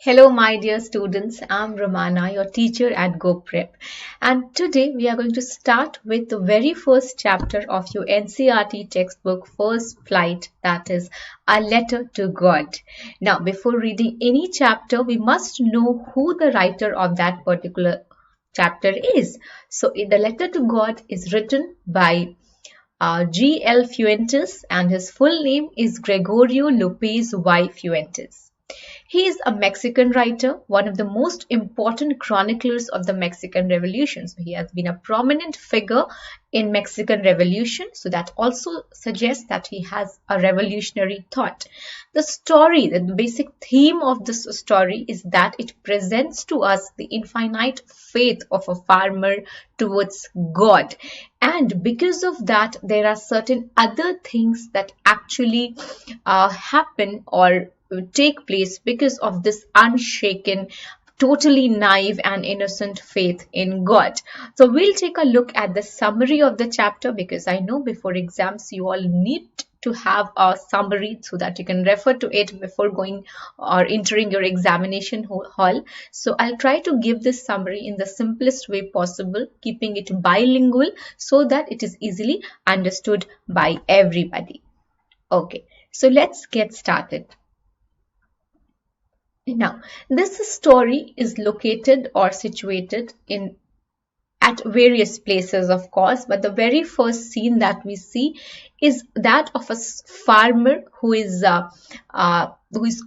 Hello, my dear students. I'm Romana, your teacher at Goprep. And today we are going to start with the very first chapter of your NCERT textbook, First Flight, that is A Letter to God. Now, before reading any chapter, we must know who the writer of that particular chapter is. So, the Letter to God is written by G.L. Fuentes, and his full name is Gregorio Lopez y Fuentes. He is a Mexican writer, one of the most important chroniclers of the Mexican Revolution. So he has been a prominent figure in Mexican Revolution. So that also suggests that he has a revolutionary thought. The story, the basic theme of this story is that it presents to us the infinite faith of a farmer towards God. And because of that, there are certain other things that actually happen or take place because of this unshaken, totally naive and innocent faith in God. So we'll take a look at the summary of the chapter, because I know before exams you all need to have a summary so that you can refer to it before going or entering your examination hall. So I'll try to give this summary in the simplest way possible, keeping it bilingual so that it is easily understood by everybody. Okay, so let's get started. Now, this story is located or situated at various places, of course, but the very first scene that we see is that of a farmer who is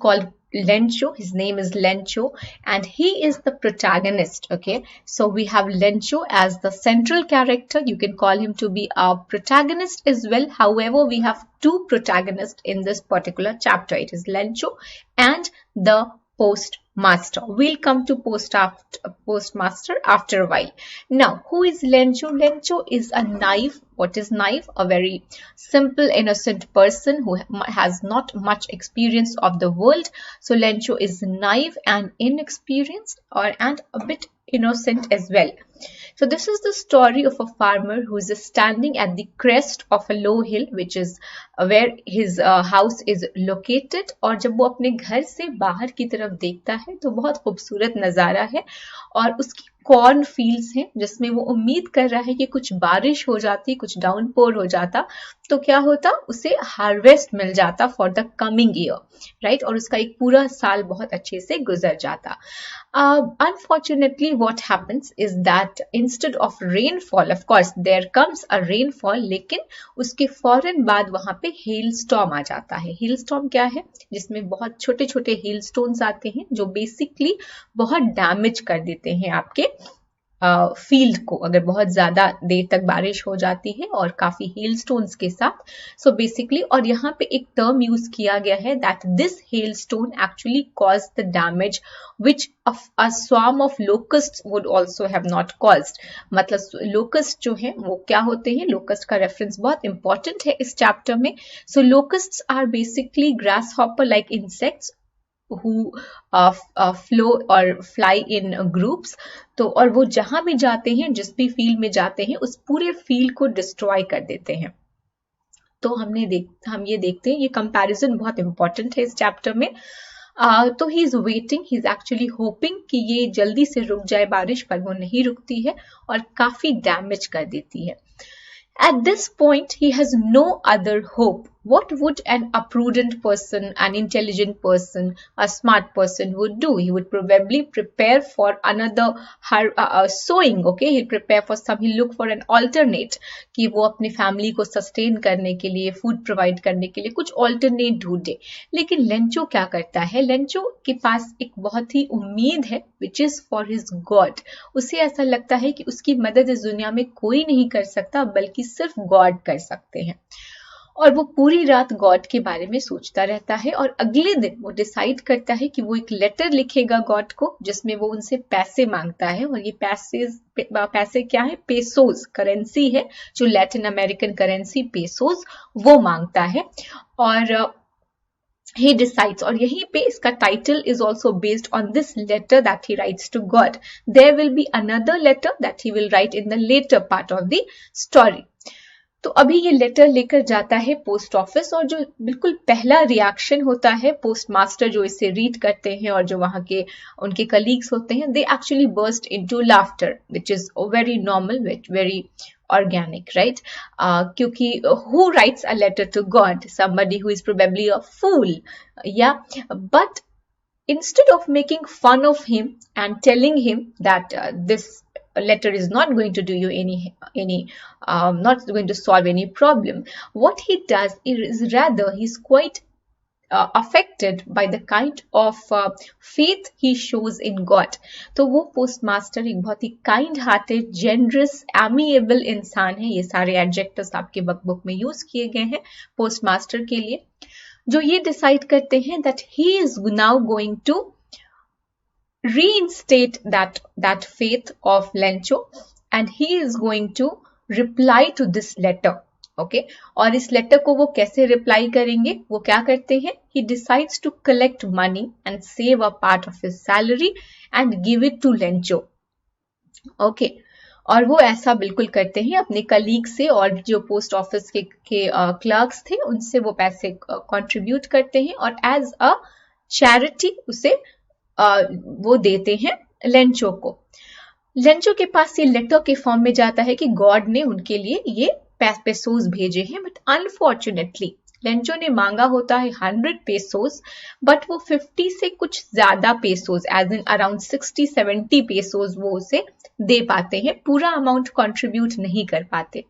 called Lencho. His name is Lencho, and he is the protagonist. Okay, so we have Lencho as the central character. You can call him to be a protagonist as well. However, we have two protagonists in this particular chapter. It is Lencho and the postmaster. We'll come to postmaster after a while. Now, who is Lencho? Lencho is a naive. What is naive? A very simple, innocent person who has not much experience of the world. So Lencho is naive and inexperienced, and a bit innocent as well. So this is the story of a farmer who is standing at the crest of a low hill, which is where his house is located. और जब वो अपने घर से बाहर की तरफ देखता है तो बहुत खूबसूरत नज़ारा है, और उसकी कॉर्न फील्ड्स हैं जिसमें वो उम्मीद कर रहा है कि कुछ बारिश हो जाती, कुछ डाउनपोर हो जाता तो क्या होता, उसे हार्वेस्ट मिल जाता for the coming year, right, और उसका एक पूरा साल बहुत अच्छे से गुजर जाता. Unfortunately, what happens is that instead of rainfall, of course there comes a rainfall, लेकिन उसके फौरन बाद वहां पे हेल स्टॉर्म आ जाता है. हेल स्टॉर्म क्या है? जिसमें बहुत छोटे छोटे हेल स्टोन्स आते हैं जो बेसिकली बहुत डैमेज कर देते हैं आपके फील्ड को, अगर बहुत ज्यादा देर तक बारिश हो जाती है और काफी हेल स्टोन्स के साथ. सो बेसिकली, और यहाँ पे एक टर्म यूज किया गया है that this hello stone actually cause the damage which a swarm of locusts would also have not caused. मतलब लोकस्ट जो है वो क्या होते हैं? लोकस्ट का रेफरेंस बहुत इंपॉर्टेंट है इस चैप्टर में. So locusts are basically grasshopper like insects who flow or fly in groups. तो और वो जहां भी जाते हैं, जिस भी फील्ड में जाते हैं, उस पूरे फील्ड को डिस्ट्रॉय कर देते हैं. तो हम ये देखते हैं, ये कंपैरिजन बहुत इंपॉर्टेंट है इस चैप्टर में. तो he is waiting, he is actually hopping कि ये जल्दी से रुक जाए बारिश, पर वो नहीं रुकती है और काफी डैमेज कर देती है. At this point, he has no other hope. What would a prudent person, an intelligent person, a smart person would do? He would probably prepare for another sowing. Okay, he'll prepare for some. He'll look for an alternate कि वो अपनी family को sustain करने के लिए, food provide करने के लिए कुछ ऑल्टरनेट ढूंढे. लेकिन लेंचो क्या करता है? लेंचो के पास एक बहुत ही उम्मीद है, which is for his God. उसे ऐसा लगता है कि उसकी मदद इस दुनिया में कोई नहीं कर सकता, बल्कि सिर्फ गॉड कर सकते हैं. और वो पूरी रात गॉड के बारे में सोचता रहता है, और अगले दिन वो डिसाइड करता है कि वो एक लेटर लिखेगा गॉड को, जिसमें वो उनसे पैसे मांगता है. और ये पैसे क्या है? पेसोस करेंसी है, जो लैटिन अमेरिकन करेंसी पेसोस, वो मांगता है. और he decides, और यहीं पे इसका title is also based on this letter that he writes to God. There will be another letter that he will write in the later part of the story. तो अभी ये लेटर लेकर जाता है पोस्ट ऑफिस, और जो बिल्कुल पहला रिएक्शन होता है पोस्ट मास्टर जो इसे रीड करते हैं और जो वहां के उनके कलीग्स होते हैं, they actually burst into laughter, which is very normal, very organic, right? क्योंकि who writes a letter to God? Somebody who is probably a fool, yeah. But instead of making fun of him and telling him that this letter is not going to do you any not going to solve any problem, what he does is rather he's quite affected by the kind of faith he shows in God. तो वो post master एक बहुत ही kind hearted, generous, amiable इंसान है. ये सारे adjectives आपके book में यूज किए गए हैं पोस्ट मास्टर के लिए, जो ये डिसाइड करते हैं that he is now going to reinstate that faith of Lencho, and he is going to reply to this letter. Okay और इस लेटर को वो कैसे रिप्लाई करेंगे, वो क्या करते हैं, he decides to collect money and save a part of his salary and give it to Lencho. Okay और वो ऐसा बिल्कुल करते हैं अपने कलीग से, और जो पोस्ट ऑफिस के क्लर्क्स थे उनसे वो पैसे कंट्रीब्यूट करते हैं और एज अ चैरिटी उसे वो देते हैं लेंचो को. लेंचो के पास ये लेटर के फॉर्म में जाता है कि गॉड ने उनके लिए ये पेसोस भेजे हैं, बट अनफॉर्चुनेटली लेंचो ने मांगा होता है 100 पेसोस, बट वो 50 से कुछ ज्यादा pesos, as in around 60-70 pesos वो उसे दे पाते हैं, पूरा अमाउंट कंट्रीब्यूट नहीं कर पाते.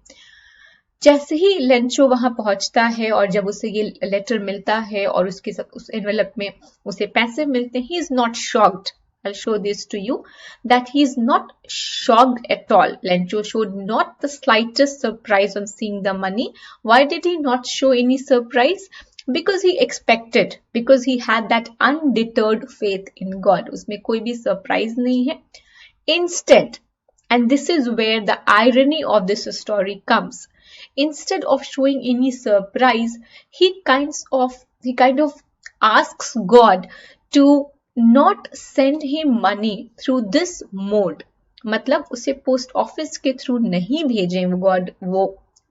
जैसे ही लेंचो वहां पहुंचता है और जब उसे ये लेटर मिलता है और उसके उस एनवेलप में उसे पैसे मिलते हैं, he is not shocked. I'll show this to you that he is not shocked at all. Lencho showed not the slightest surprise on seeing the money. Why did he not show any surprise? Because he expected, because he had that undeterred faith in God. उसमें कोई भी surprise नहीं है. Instead, and this is where the irony of this story comes, instead of showing any surprise, he kind of asks God to not send him money through this mode. मतलब उसे post office के through नहीं भेजें वो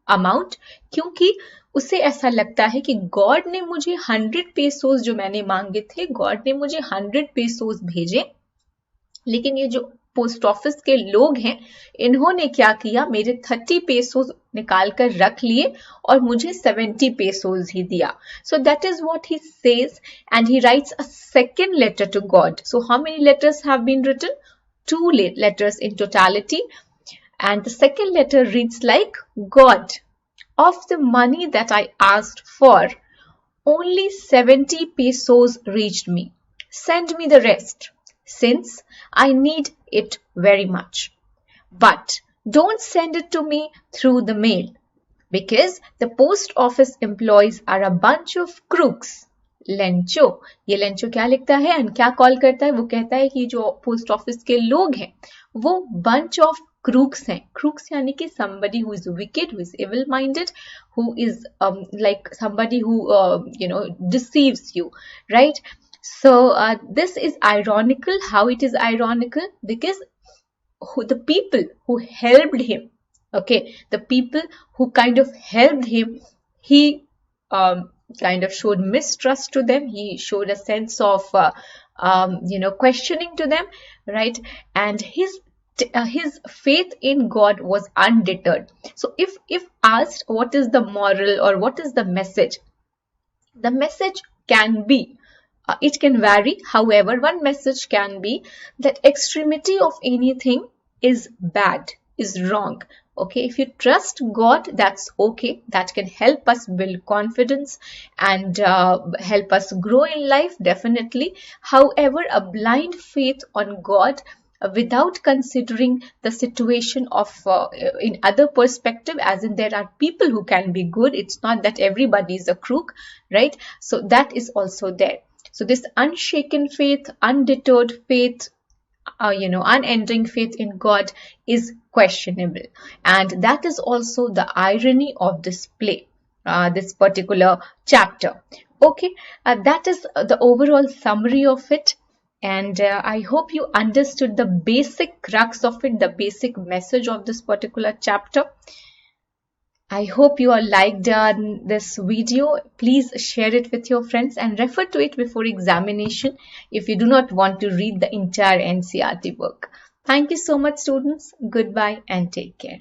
amount, क्योंकि उसे ऐसा लगता है कि गॉड ने मुझे 100 पेसोस जो मैंने मांगे थे, गॉड ने मुझे 100 पेसोस भेजे, लेकिन ये जो पोस्ट ऑफिस के लोग हैं इन्होंने क्या किया, मेरे 30 पेसोस निकाल कर रख लिए और मुझे 70 पेसोस ही दिया. So that is what he says, and he writes a second letter to God. So how many letters have been written? 2 letters in totality, and the second letter reads like, God, of the money that I asked for, only 70 pesos reached me. Send me the rest, since I need it very much. But don't send it to me through the mail, because the post office employees are a bunch of crooks. Lencho, ये Lencho क्या लिखता है और क्या call करता है, वो कहता है कि जो पोस्ट ऑफिस के लोग हैं वो bunch of crooks हैं. crooks यानी कि somebody who is wicked, who is evil minded, who is like somebody who deceives you, right? So this is ironical. How it is ironical? Because the people who helped him, okay, the people who kind of helped him, he kind of showed mistrust to them. He showed a sense of questioning to them, right? And his faith in God was undeterred. So if asked what is the moral or what is the message, the message can be, it can vary. However, one message can be that extremity of anything is bad, is wrong. Okay, if you trust God, that's okay. That can help us build confidence and help us grow in life, definitely. However, a blind faith on God without considering the situation of in other perspective, as in there are people who can be good. It's not that everybody is a crook, right? So that is also there. So this unshaken faith, undeterred faith, unending faith in God is questionable. And that is also the irony of this play, this particular chapter. Okay, that is the overall summary of it. And I hope you understood the basic crux of it, the basic message of this particular chapter. I hope you all liked this video. Please share it with your friends and refer to it before examination if you do not want to read the entire NCERT book. Thank you so much, students. Goodbye and take care.